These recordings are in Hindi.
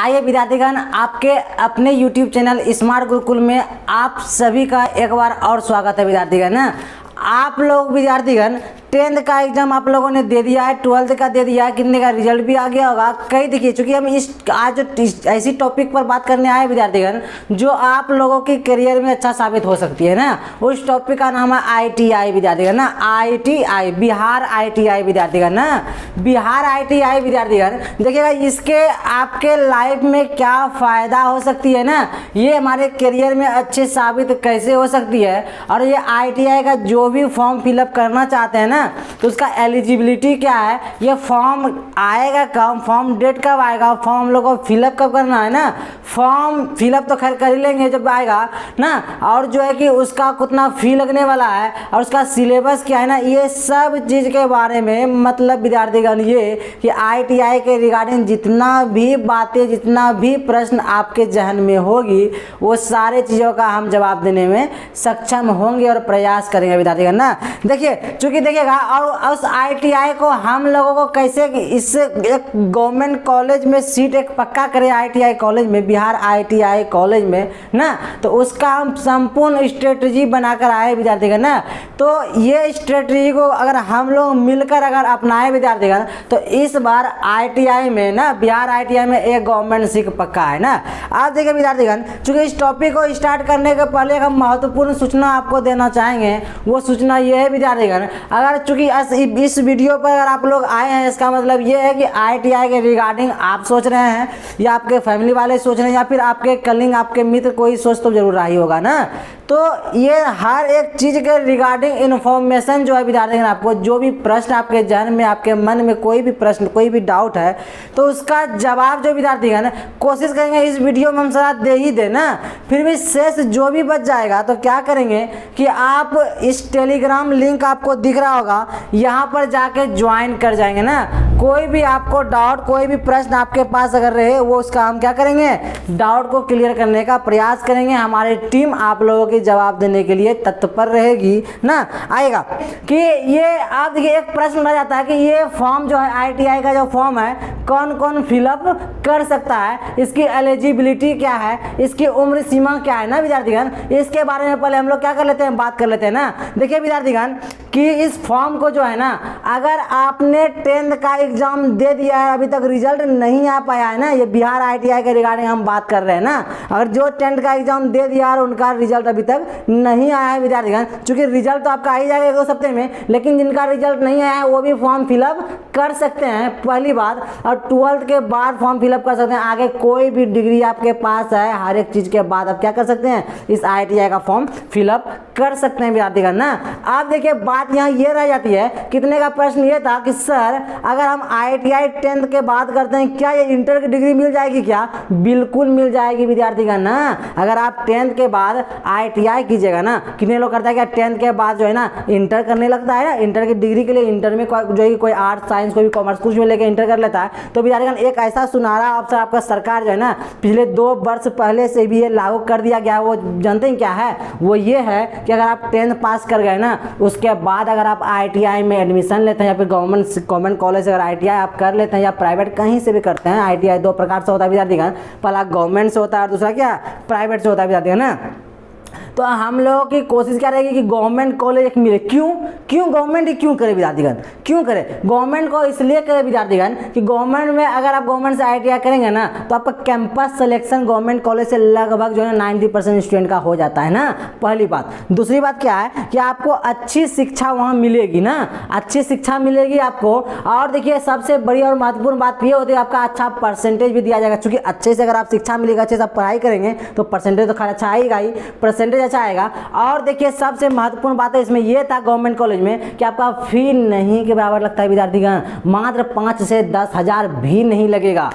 आइए विद्यार्थीगण, आपके अपने YouTube चैनल स्मार्ट गुरुकुल में आप सभी का एक बार और स्वागत है विद्यार्थीगण। आप लोग विद्यार्थीगण 10th का एग्जाम आप लोगों ने दे दिया है, 12th का दे दिया है, कितने का रिजल्ट भी आ गया होगा कई। देखिए, चूंकि हम इस आज ऐसी टॉपिक पर बात करने आए विद्यार्थीगण जो आप लोगों के करियर में अच्छा साबित हो सकती है ना, उस टॉपिक का नाम है ITI विद्यार्थीगण ना, ITI बिहार ITI विद्यार्थीगण ना, बिहार ITI विद्यार्थीगण। देखिएगा इसके आपके लाइफ में क्या फ़ायदा हो सकती है ना, ये हमारे करियर में अच्छे साबित कैसे हो सकती है। और ये ITI का जो भी फॉर्म फिलअप करना चाहते हैं ना, तो उसका एलिजिबिलिटी क्या है, ये फॉर्म आएगा कब, फॉर्म डेट कब आएगा, फॉर्म हम लोग को फिलअप कब करना है ना। फॉर्म फिलअप तो खैर कर ही लेंगे जब आएगा ना, और जो है कि उसका कितना फी लगने वाला है और उसका सिलेबस क्या है ना, ये सब चीज़ के बारे में मतलब विद्यार्थीगण ये कि ITI के रिगार्डिंग जितना भी बातें, जितना भी प्रश्न आपके जहन में होगी, वो सारे चीज़ों का हम जवाब देने में सक्षम होंगे और प्रयास करेंगे विद्यार्थीगण ना। देखिए, चूँकि देखिएगा और उस ITI को हम लोगों को कैसे इस एक गवर्नमेंट कॉलेज में सीट एक पक्का करें, ITI कॉलेज में, बिहार ITI कॉलेज में ना, तो उसका हम संपूर्ण स्ट्रेटजी बनाकर आए विद्यार्थीगण ना। तो ये स्ट्रेटजी को अगर हम लोग मिलकर अगर अपनाए विद्यार्थीगण, तो इस बार ITI में ना, बिहार ITI में एक गवर्नमेंट सीट पक्का है ना। आप देखिए विद्यार्थीगण, चूँकि इस टॉपिक को स्टार्ट करने के पहले हम महत्वपूर्ण सूचना आपको देना चाहेंगे। वो सूचना ये है विद्यार्थीगण, अगर चूँकि इस वीडियो पर अगर आप लोग आए हैं, इसका मतलब ये है कि ITI के रिगार्डिंग आप सोच रहे हैं, या आपके फैमिली वाले सोच रहे हैं, या फिर आपके कलिंग, आपके मित्र कोई सोच तो जरूर रही होगा ना। तो ये हर एक चीज़ के रिगार्डिंग इन्फॉर्मेशन जो है विद्यार्थीगण, आपको जो भी प्रश्न आपके जहन में, आपके मन में कोई भी प्रश्न, कोई भी डाउट है, तो उसका जवाब जो विद्यार्थीगण कोशिश करेंगे इस वीडियो में हम सारा दे ही दे ना। फिर भी शेष जो भी बच जाएगा तो क्या करेंगे कि आप इस टेलीग्राम लिंक आपको दिख रहा होगा, यहाँ पर जाके ज्वाइन कर जाएंगे ना। कोई भी आपको डाउट, कोई भी प्रश्न आपके पास अगर रहे, वो उसका हम क्या करेंगे, डाउट को क्लियर करने का प्रयास करेंगे। हमारी टीम आप लोगों के जवाब देने के लिए तत्पर रहेगी ना। आएगा कि ये आप देखिए, एक प्रश्न रह जाता है कि ये फॉर्म जो है ITI का जो फॉर्म है, कौन कौन फिलअप कर सकता है, इसकी एलिजिबिलिटी क्या है, इसकी उम्र सीमा क्या है ना विद्यार्थीगण। इसके बारे में पहले हम लोग क्या कर लेते हैं, बात कर लेते हैं ना। देखिए विद्यार्थीगण कि इस फॉर्म को जो है ना, अगर आपने 10th का एग्जाम दे दिया है, अभी तक रिजल्ट नहीं आ पाया है ना, ये बिहार ITI के रिगार्डिंग हम बात कर रहे हैं ना। अगर जो 10th का एग्जाम दे दिया और उनका रिजल्ट अभी तक नहीं आया है विद्यार्थीगण, चूंकि रिजल्ट तो आपका आ ही जाएगा 2 हफ्ते में, लेकिन जिनका रिजल्ट नहीं आया है वो भी फॉर्म फिलअप कर सकते हैं, पहली बात। और 12th के बाद फॉर्म फिलअप कर सकते हैं। आगे कोई भी डिग्री आपके पास है, हर एक चीज़ के बाद आप क्या कर सकते हैं, इस ITI का फॉर्म फिलअप कर सकते हैं विद्यार्थीगण ना। आप देखिए, बात यहाँ ये रह जाती है, कितने का प्रश्न ये था कि सर अगर हम ITI 10th के बाद करते हैं, क्या ये इंटर की डिग्री मिल जाएगी क्या? बिल्कुल मिल जाएगी विद्यार्थीगण ना। अगर आप 10th के बाद ITI कीजिएगा ना, कितने लोग करता है क्या 10th के बाद जो है ना इंटर करने लगता है ना, इंटर की डिग्री के लिए इंटर में जो है कोई आर्ट्स, साइंस, कोई भी कॉमर्स कुछ में लेकर इंटर कर लेता है। तो विद्यार्थीगण एक ऐसा सुनहरा अवसर आपका सरकार जो है ना, पिछले 2 वर्ष पहले से भी ये लागू कर दिया गया। वो जानते हैं क्या है? वो ये है कि अगर आप 10th पास कर गए ना, उसके बाद अगर आप ITI में एडमिशन लेते हैं, या फिर गवर्नमेंट कॉलेज अगर ITI आप कर लेते हैं, या प्राइवेट कहीं से भी करते हैं, ITI 2 प्रकार से होता है विद्यार्थीगण, पहला गवर्नमेंट से होता है और दूसरा क्या, प्राइवेट से होता है विद्यार्थीगण ना। तो हम लोगों की कोशिश क्या रहेगी कि गवर्नमेंट कॉलेज एक मिले। क्यों गवर्नमेंट ही क्यों करे विद्यार्थीगण, क्यों करे? गवर्नमेंट को इसलिए करे विद्यार्थीगण कि गवर्नमेंट में अगर आप गवर्नमेंट से ITI करेंगे ना, तो आपका कैंपस सिलेक्शन गवर्नमेंट कॉलेज से लगभग जो है 90% स्टूडेंट का हो जाता है ना, पहली बात। दूसरी बात क्या है कि आपको अच्छी शिक्षा वहाँ मिलेगी ना, अच्छी शिक्षा मिलेगी आपको। और देखिए, सबसे बड़ी और महत्वपूर्ण बात ये होती है, आपका अच्छा परसेंटेज भी दिया जाएगा, क्योंकि अच्छे से अगर आप शिक्षा मिलेगा, अच्छे से आप पढ़ाई करेंगे, तो परसेंटेज तो खैर अच्छा आएगा ही, परसेंटेज अच्छा आएगा। और देखिए, सबसे महत्वपूर्ण बात है इसमें यह था गवर्नमेंट कॉलेज में कि आपका फी नहीं के बराबर लगता है विद्यार्थीगण, मात्र 5 से 10 हज़ार भी नहीं लगेगा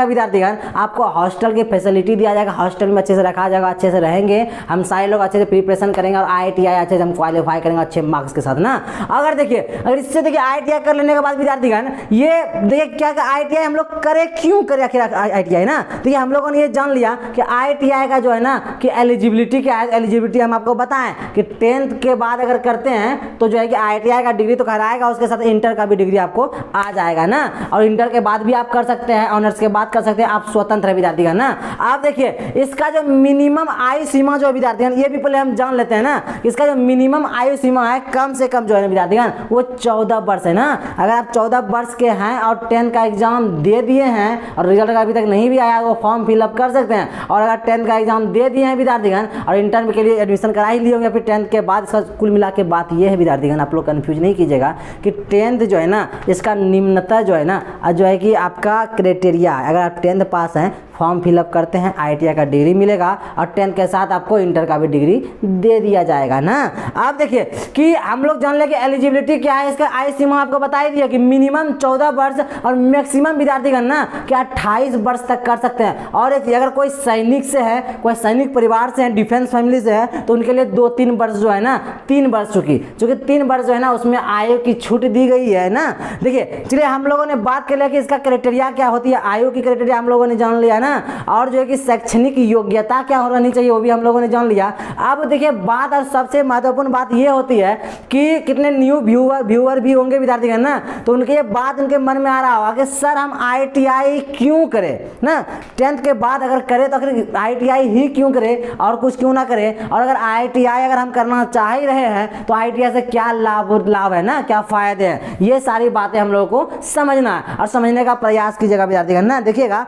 विद्यार्थीगण। आपको हॉस्टल की फैसिलिटी दिया जाएगा, हॉस्टल में अच्छे से रखा जाएगा, अच्छे से रहेंगे, हम सारे लोग अच्छे से प्रिपरेशन करेंगे और ITI अच्छे से हम क्वालिफाई करेंगे अच्छे मार्क्स के साथ ना। अगर देखिए, अगर इससे देखिए ITI कर लेने के बाद विद्यार्थीगण, ये देखिए क्या ITI हम लोग करें, क्यों करें आखिर ITI ना। देखिए, हम लोगों ने ये जान लिया कि ITI का जो है ना कि एलिजिबिलिटी क्या है, एलिजिबिलिटी हम आपको बताएं कि 10th के बाद अगर करते हैं तो जो है कि IITI का डिग्री तो कराएगा, उसके साथ इंटर का भी डिग्री आपको आ जाएगा ना। और इंटर के बाद भी आप कर सकते हैं, ऑनर्स के बाद कर सकते हैं, आप स्वतंत्र है विद्यार्थीगण ना। आप देखिए इसका जो मिनिमम आयु सीमा जो विद्यार्थीगण, ये भी पहले हम जान लेते हैं ना, इसका जो मिनिमम आयु सीमा है कम से कम जो है विद्यार्थीगण वो 14 वर्ष है ना। अगर आप 14 वर्ष के हैं और 10 का एग्जाम दे दिए हैं और रिजल्ट अभी तक नहीं भी आया, वो फॉर्म फिलअप कर सकते हैं। और अगर 10 का एग्जाम दे दिए हैं विद्यार्थीगण और इंटर के लिए एडमिशन करा ही लिए होंगे फिर 10th के बाद, इसका कुल मिला के बात ये है विद्यार्थीगण, आप लोग कंफ्यूज नहीं कीजिएगा कि 10th जो है ना इसका निम्नतः जो है ना जो है कि आपका क्राइटेरिया, अगर आप 10th पास हैं फॉर्म फिलअप करते हैं IITI का डिग्री मिलेगा और 10th के साथ आपको इंटर का भी डिग्री दे दिया जाएगा ना। आप देखिए कि हम लोग जान लें कि एलिजिबिलिटी क्या है, इसका आयु सीमा आपको बता ही दिया कि मिनिमम 14 वर्ष और मैक्सिमम विद्यार्थीगण ना कि 28 वर्ष तक कर सकते हैं। और अगर कोई सैनिक से है, कोई सैनिक परिवार से है, डिफेंस फैमिली से है, तो उनके लिए 2-3 वर्ष जो है ना, 3 वर्ष चूंकि 3 वर्ष जो है ना उसमें आयु की छूट दी गई है ना। देखिए चलिए हम लोगों ने बात कर लिया कि इसका क्राइटेरिया क्या होती है, आयु की क्राइटेरिया हम लोगों ने जान लिया ना। और जो है कि शैक्षणिक योग्यता क्या होनी चाहिए वो भी हम लोगों ने जान लिया। अब देखिए बात और सबसे महत्वपूर्ण बात ये होती है कि कितने न्यू व्यूअर भी होंगे विद्यार्थीगण ना, तो उनके ये बात उनके मन में आ रहा होगा कि सर हम IITI क्यों करें ना, 10th के बाद अगर करें तो आखिर IITI ही क्यों करें और कुछ क्यों ना करें। और अगर IITI अगर हम करना चाह ही रहे हैं तो IITI से क्या लाभ है ना, क्या फायदे हैं, ये सारी बातें हम लोगों को समझना है और समझने का प्रयास कीजिएगा विद्यार्थीगण ना। देखिएगा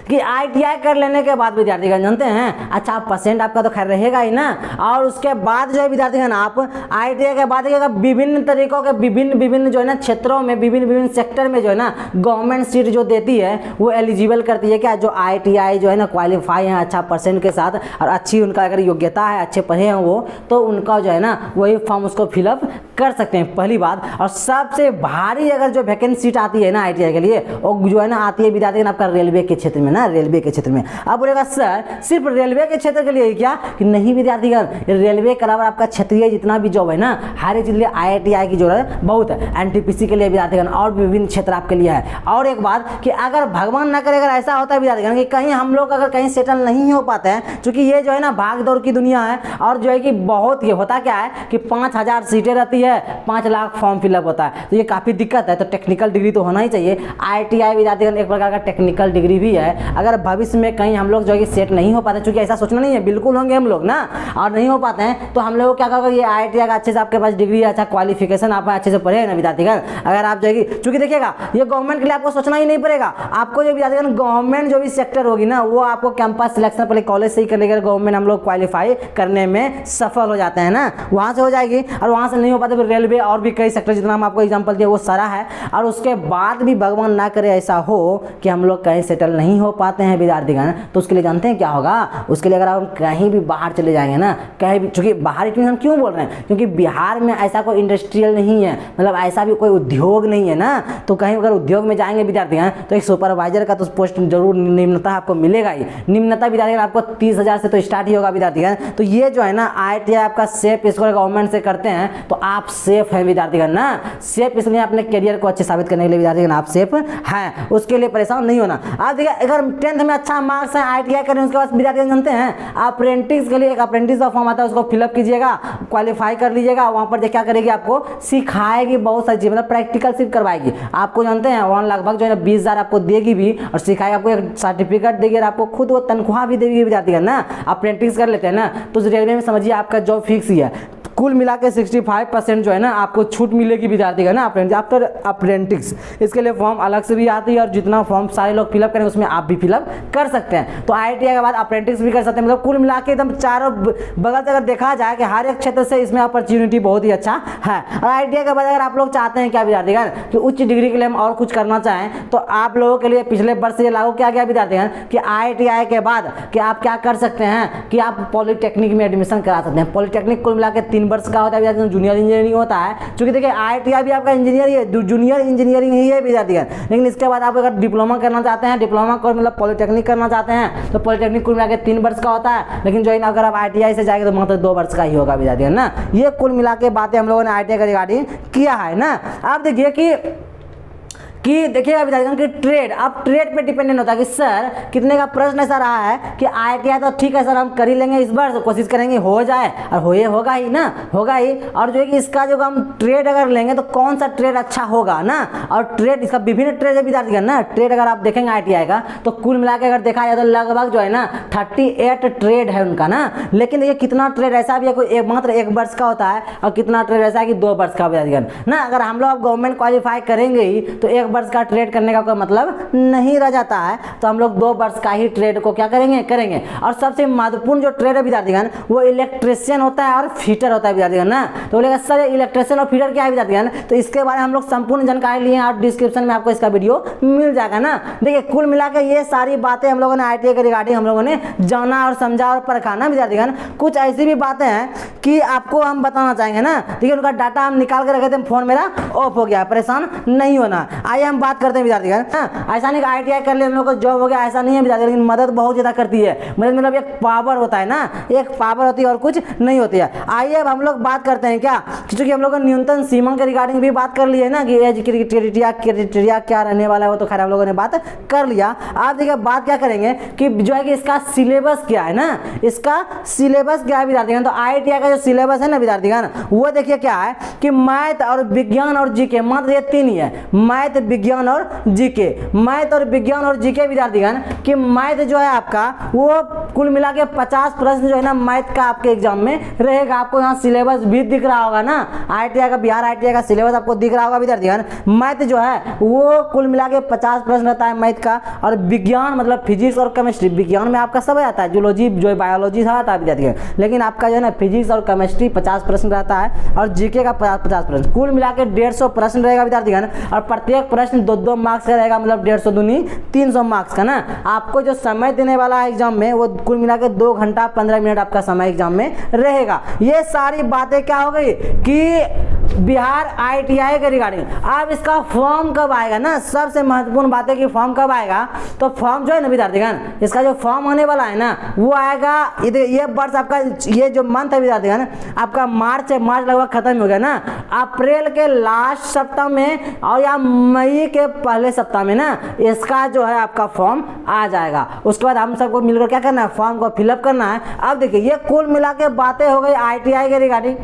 कि IITI कर लेने के बाद विद्यार्थीगण जानते हैं अच्छा परसेंट आपका तो खैर रहेगा ही ना। और उसके बाद जो है विद्यार्थीगण आप IITI के बाद विभिन्न तरीकों के विभिन्न जो है ना क्षेत्रों में, विभिन्न सेक्टर में जो है ना गवर्नमेंट सीट जो देती है वो एलिजिबल करती है क्या, जो IITI जो है ना क्वालिफाई है अच्छा परसेंट के साथ और अच्छी उनका अगर योग्यता है, अच्छे पढ़े हैं वो, तो उनका जो है ना वही फॉर्म उसको फिलअप कर सकते हैं, पहली बात। और सबसे भारी अगर जो वैकेंसी सीट आती है ना IITI के लिए वो जो है ना आती है विद्यार्थीगण आपका रेलवे के क्षेत्र में ना, रेलवे के क्षेत्र में। अब बोलेगा सर सिर्फ रेलवे के क्षेत्र के लिए क्या, कि नहीं विद्यार्थीगण, रेलवे के अलावा आपका क्षेत्रीय जितना भी जॉब है ना हर एक चीज लिए IITI की जरूरत बहुत है। NTPC के लिए विद्यार्थीगण और विभिन्न क्षेत्र आपके लिए है। और एक बात कि अगर भगवान न करे अगर ऐसा होता है विद्यार्थीगण कि कहीं हम लोग अगर कहीं सेटल नहीं हो पाते हैं, क्योंकि ये जो है ना भाग दौड़ की दुनिया है और जो है कि बहुत ये होता क्या है कि 5000 सीटें रहती है, 5 लाख फॉर्म फिलअप होता है, तो ये काफ़ी दिक्कत है। तो टेक्निकल डिग्री तो होना ही चाहिए। IITI विद्यार्थीगण एक प्रकार का टेक्निकल डिग्री भी है। अगर भविष्य में कहीं हम लोग जो है सेट नहीं हो पाते, क्योंकि ऐसा सोचना नहीं है, बिल्कुल होंगे हम लोग ना, और नहीं हो पाते हैं तो हम लोग क्या कहोगे ये IITI का अच्छे से आपके पास डिग्री है, अच्छा क्वालिफिकेशन आप अच्छे से पढ़े हैं ना विद्यार्थीगण। अगर आप जाएगी चूंकि देखिएगा ये गवर्नमेंट के लिए आपको सोचना ही नहीं पड़ेगा, आपको जो विद्यार्थीगण गवर्नमेंट जो भी सेक्टर होगी ना वो आपको कैंपस सिलेक्शन पहले कॉलेज से ही करने के गवर्नमेंट हम लोग क्वालिफाई करने में सफल हो जाते हैं ना, वहाँ से हो जाएगी। और वहाँ से नहीं हो पाते फिर रेलवे और भी कई सेक्टर जितना हम आपको एग्जाम्पल दिया वो सारा है। और उसके बाद भी भगवान ना करे ऐसा हो कि हम लोग कहीं सेटल नहीं हो पाते हैं विद्यार्थीगण, तो उसके लिए जानते हैं क्या होगा, उसके लिए अगर आप कहीं भी बाहर चले जाएंगे ना, कहीं भी, चूंकि बाहर इतनी हम क्यों बोल रहे हैं, क्योंकि बिहार में ऐसा कोई इंडस्ट्रियल नहीं है, मतलब ऐसा भी कोई उद्योग नहीं है ना, तो कहीं अगर उद्योग में जाएंगे विद्यार्थीगण तो एक सुपरवाइजर का तो पोस्ट जरूर निम्नतः आपको मिलेगा ही। निम्नतः विद्यार्थीगण आपको 30,000 से तो स्टार्ट ही होगा विद्यार्थीगण। तो ये जो है ना IITI आपका सेफ इसको गवर्नमेंट से करते हैं तो आप सेफ हैं विद्यार्थीगण ना, सेफ इसलिए अपने करियर को अच्छे साबित करने के लिए विद्यार्थीगण आप सेफ हैं, उसके लिए परेशान नहीं होना। आप देखिए अगर 10th में अच्छा मार्क्स है IITI करें उसके बाद विद्यार्थी जानते हैं अप्रेंटिस के लिए एक अप्रेंटिस का फॉर्म आता है, उसको फिलअप कीजिएगा, क्वालिफाई कर लीजिएगा। वहाँ पर क्या करेगी आपको सिखाएगी बहुत सारी चीज़, मतलब प्रैक्टिकल सिर्फ करवाएगी आपको, जानते हैं वहाँ लगभग जो है 20,000 आपको देगी भी और सिखाएगी, आपको एक सर्टिफिकेट देगी और आपको खुद वो तनख्वाह भी देगी विद्यार्थीगण ना। अप्रेंटिस कर लेते हैं ना तो रेलवे में समझिए आपका जॉब फिक्स ही है। कुल मिला के 65% जो है ना आपको छूट मिलेगी विद्यार्थीगण ना आफ्टर अप्रेंटिस। इसके लिए फॉर्म अलग से भी आती है और जितना फॉर्म सारे लोग फिलअप करें उसमें आप भी फिलअप कर सकते हैं। तो IITI के बाद अप्रेंटिस भी कर सकते हैं, मतलब कुल मिला के एकदम चारों बगल से अगर देखा जाए कि हर एक क्षेत्र से इसमें अपॉर्चुनिटी बहुत ही अच्छा है। और IITI के बाद अगर आप लोग चाहते हैं क्या विद्यार्थीगण कि उच्च डिग्री के लिए हम और कुछ करना चाहें तो आप लोगों के लिए पिछले वर्ष ये लागू किया गया विद्यार्थीगण कि IITI के बाद कि आप क्या कर सकते हैं कि आप पॉलिटेक्निक में एडमिशन करा सकते हैं। पॉलिटेक्निक कुल मिला के 3 वर्ष का होता है, जूनियर इंजीनियरिंग होता है, क्योंकि देखिए IITI भी आपका इंजीनियर ही है, जूनियर इंजीनियरिंग ही है विद्यार्थीगण। लेकिन इसके बाद आप अगर डिप्लोमा करना चाहते हैं, डिप्लोमा को मतलब पॉलिटेक्निक करना चाहते हैं तो पॉलिटेक्निक कुल मिला के 3 वर्ष का होता है, लेकिन जो है अगर आप IITI से जाएंगे तो मात्र 2 वर्ष का ही होगा विद्यार्थीगण ना। ये कुल मिला के बातें हम लोगों ने IITI का रिगार्डिंग किया है ना। आप देखिए कि कि देखिए विद्यार्थीगण कि ट्रेड, अब ट्रेड पे डिपेंडेंट होता है कि सर कितने का प्रश्न ऐसा रहा है कि IITI तो ठीक है सर हम कर ही लेंगे, इस बार कोशिश करेंगे हो जाए, और होगा ही ना, होगा ही। और जो है कि इसका जो हम ट्रेड अगर लेंगे तो कौन सा ट्रेड अच्छा होगा ना, और ट्रेड इसका विभिन्न ट्रेड है विद्यार्थीगण ना। ट्रेड अगर आप देखेंगे IITI का तो कुल मिला के अगर देखा जाए तो लगभग जो है ना 38 ट्रेड है उनका ना। लेकिन देखिए कितना ट्रेड ऐसा भी है कोई मात्र 1 वर्ष का होता है, और कितना ट्रेड ऐसा है कि 2 वर्ष का विद्यार्थीगण ना। अगर हम लोग गवर्नमेंट क्वालिफाई करेंगे ही तो 1 वर्ष का ट्रेड करने का कोई मतलब नहीं रह जाता है, तो हम लोग 2 वर्ष का ही ट्रेड को क्या करेंगे। और सबसे महत्वपूर्ण जो ट्रेड है विद्यार्थीगण वो इलेक्ट्रिशियन होता है और फिटर होता है विद्यार्थीगण ना। तो बोलेगा सर इलेक्ट्रिशियन और फिटर क्या है विद्यार्थीगण, तो इसके बारे में हम लोग संपूर्ण जानकारी लिए और डिस्क्रिप्शन में आपको इसका वीडियो मिल जाएगा ना। देखिए कुल मिला के ये सारी बातें हम लोगों ने IITI के रिगार्डिंग हम लोगों ने जाना और समझा और परखा ना विद्यार्थीगण। कुछ ऐसी भी बातें हैं कि आपको हम बताना चाहेंगे ना। देखिए उनका डाटा हम निकाल के रखे थे, फोन मेरा ऑफ हो गया, परेशान नहीं होना। आइए हम बात करते हैं विद्यार्थीगण। ऐसा नहीं कि IITI कर लिया हम लोग को जॉब हो गया, ऐसा नहीं है विद्यार्थी, लेकिन मदद बहुत ज़्यादा करती है। मदद मतलब एक पावर होता है ना, एक पावर होती है और कुछ नहीं होती है। आइए अब हम लोग बात करते हैं क्या, क्योंकि हम लोग न्यूनतम सीमा के रिगार्डिंग भी बात कर ली है ना कि एज क्राइटेरिया क्या रहने वाला है, वो तो खैर हम लोगों ने बात कर लिया। आप देखिए बात क्या करेंगे कि जो है कि इसका सिलेबस क्या है ना, इसका सिलेबस क्या है विद्यार्थीगण। तो IITI का जो सिलेबस है ना विद्यार्थीगण वो देखिए क्या है कि मैथ और विज्ञान और जीके, मात्र ये 3 ही है, मैथ विज्ञान और जीके। मैथ और विज्ञान और जीके विद्यार्थीगण कि मैथ जो है आपका वो कुल मिला के 50 प्रश्न जो है ना मैथ का आपके एग्जाम में रहेगा। आपको यहाँ सिलेबस भी दिख रहा होगा ना, IITI का, बिहार IITI का सिलेबस आपको दिख रहा होगा विद्यार्थीगण। मैथ जो है वो कुल मिला के 50 प्रश्न रहता है मैथ का, और विज्ञान मतलब फिजिक्स और केमिस्ट्री, विज्ञान में आपका सब आता है, जूलॉजी जो बायोलॉजी सब आता है विद्यार्थीगण, लेकिन आपका जो है ना फिजिक्स और केमिस्ट्री 50 प्रश्न रहता है, और जीके का 50 प्रश्न, कुल मिला के 150 प्रश्न रहेगा विद्यार्थीगण। और प्रत्येक प्रश्न 2-2 मार्क्स का रहेगा, मतलब 150 दूनी 300 मार्क्स का ना। आपको जो समय देने वाला है एग्जाम में वो कुल मिला के 2 घंटा 15 मिनट आपका समय एग्जाम में रहेगा। ये सारी बातें क्या हो गई कि बिहार IITI के रिगार्डिंग। अब इसका फॉर्म कब आएगा ना, सबसे महत्वपूर्ण बात है कि फॉर्म कब आएगा। तो फॉर्म जो है ना विद्यार्थीगण, इसका जो फॉर्म आने वाला है ना वो आएगा, ये वर्ष आपका ये जो मंथ है विद्यार्थीगण आपका मार्च है, मार्च लगभग खत्म हो गया ना, अप्रैल के लास्ट सप्ताह में और या मई के पहले सप्ताह में ना इसका जो है आपका फॉर्म आ जाएगा। उसके बाद हम सबको मिलकर क्या करना है, फॉर्म को फिलअप करना है। अब देखिए ये कुल मिला के बातें हो गई IITI के रिगार्डिंग।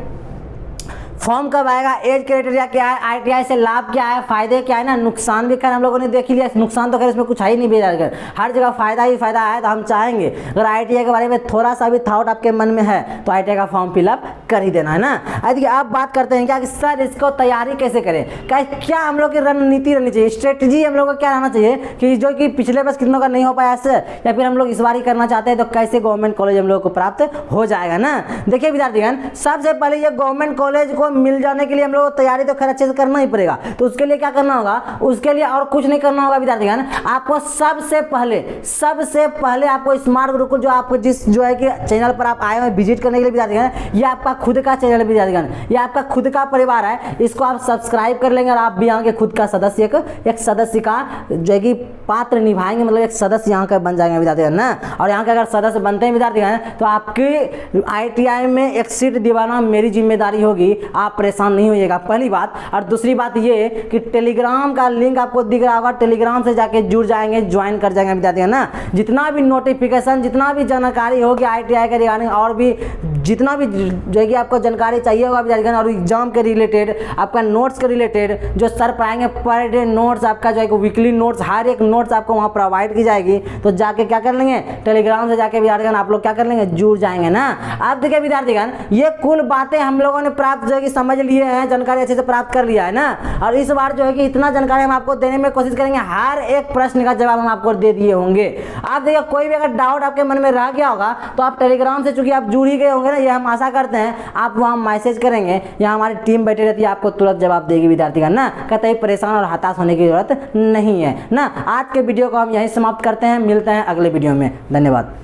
फॉर्म कब आएगा, एज क्राइटेरिया क्या है, IITI से लाभ क्या है, फायदे क्या है ना, नुकसान भी खैर हम लोगों ने देख ही लिया। नुकसान तो खैर इसमें कुछ है ही नहीं बेजार, हर जगह फायदा ही फायदा है। तो हम चाहेंगे अगर IITI के बारे में थोड़ा सा भी थॉट आपके मन में है तो IITI का फॉर्म फिलअप कर ही देना है ना। देखिए आप बात करते हैं क्या कि सर इसको तैयारी कैसे करें, क्या हम लोग की रणनीति रहनी चाहिए, स्ट्रेटजी हम लोग को क्या रहना चाहिए कि जो कि पिछले बस कितनों का नहीं हो पाया सर, या फिर हम लोग इस बार ही करना चाहते हैं तो कैसे गवर्नमेंट कॉलेज हम लोग को प्राप्त हो जाएगा ना। देखिए विद्यार्थीगण सबसे पहले ये गवर्नमेंट कॉलेज को मिल जाने के लिए हम लोग तैयारी तो खैर अच्छे से करना ही पड़ेगा। तो उसके लिए क्या करना होगा, उसके लिए और कुछ नहीं करना होगा विद्यार्थीगण। आपको सबसे पहले आपको स्मार्ट गुरुकुल जो आपको जिस जो है कि चैनल पर आप आए हैं विजिट करने के लिए विद्यार्थीगण, ये आपका खुद का चैनल है विद्यार्थीगण, ये आपका खुद का परिवार है। इसको आप सब्सक्राइब कर लेंगे और आप भी यहाँ के खुद का सदस्य एक सदस्य का जो है कि पात्र निभाएंगे, मतलब एक सदस्य यहाँ का बन जाएंगे विद्यार्थीगण ना। और यहाँ के अगर सदस्य बनते हैं विद्यार्थीगण तो आपकी IITI में एक सीट दिलाना मेरी जिम्मेदारी होगी, आप परेशान नहीं होइएगा, पहली बात। और दूसरी बात ये कि टेलीग्राम का लिंक आपको दिख रहा होगा, टेलीग्राम से जाके जुड़ जाएंगे, ज्वाइन कर जाएंगे विद्यार्थी ना। जितना भी नोटिफिकेशन, जितना भी जानकारी होगी IITI के रिगार्डिंग, और भी जितना भी जो है कि आपको जानकारी चाहिए होगा विद्यार्थीगण, और एग्जाम के रिलेटेड, आपका नोट्स के रिलेटेड जो सर पढ़ाएंगे, पर डे नोट्स आपका जो है कि वीकली नोट्स, हर एक नोट्स आपको वहाँ प्रोवाइड की जाएगी। तो जाके क्या कर लेंगे, टेलीग्राम से जाके विद्यार्थीगण आप लोग क्या कर लेंगे, जुड़ जाएंगे ना। अब देखिए विद्यार्थीगण ये कुल बातें हम लोगों ने प्राप्त जो है कि समझ लिए हैं, जानकारी अच्छे से प्राप्त कर लिया है ना। और इस बार जो है कि इतना जानकारी हम आपको देने में कोशिश करेंगे, हर एक प्रश्न का जवाब हम आपको दे दिए होंगे। आप देखिए कोई भी अगर डाउट आपके मन में रह गया होगा तो आप टेलीग्राम से, चूंकि आप जुड़ ही गए होंगे ना, ये हम आशा करते हैं, आप वहाँ मैसेज करेंगे, यहाँ हमारी टीम बैठी रहती है, आपको तुरंत जवाब देगी विद्यार्थीगण ना। कतई परेशान और हताश होने की जरूरत नहीं है ना। आज के वीडियो को हम यहीं समाप्त करते हैं, मिलते हैं अगले वीडियो में, धन्यवाद।